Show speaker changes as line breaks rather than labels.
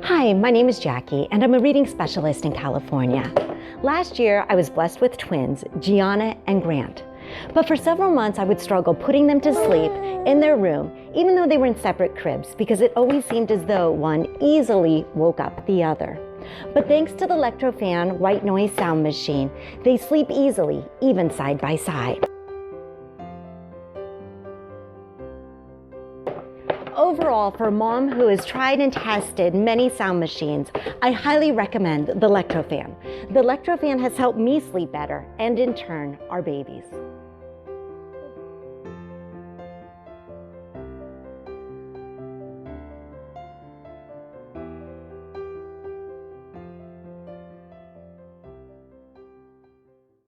Hi, my name is Jackie, and I'm a reading specialist in California. Last year, I was blessed with twins, Gianna and Grant. But for several months, I would struggle putting them to sleep in their room, even though they were in separate cribs, because it always seemed as though one easily woke up the other. But thanks to the LectroFan white noise sound machine, they sleep easily, even side by side. Overall, for a mom who has tried and tested many sound machines, I highly recommend the LectroFan. The LectroFan has helped me sleep better, and in turn, our babies.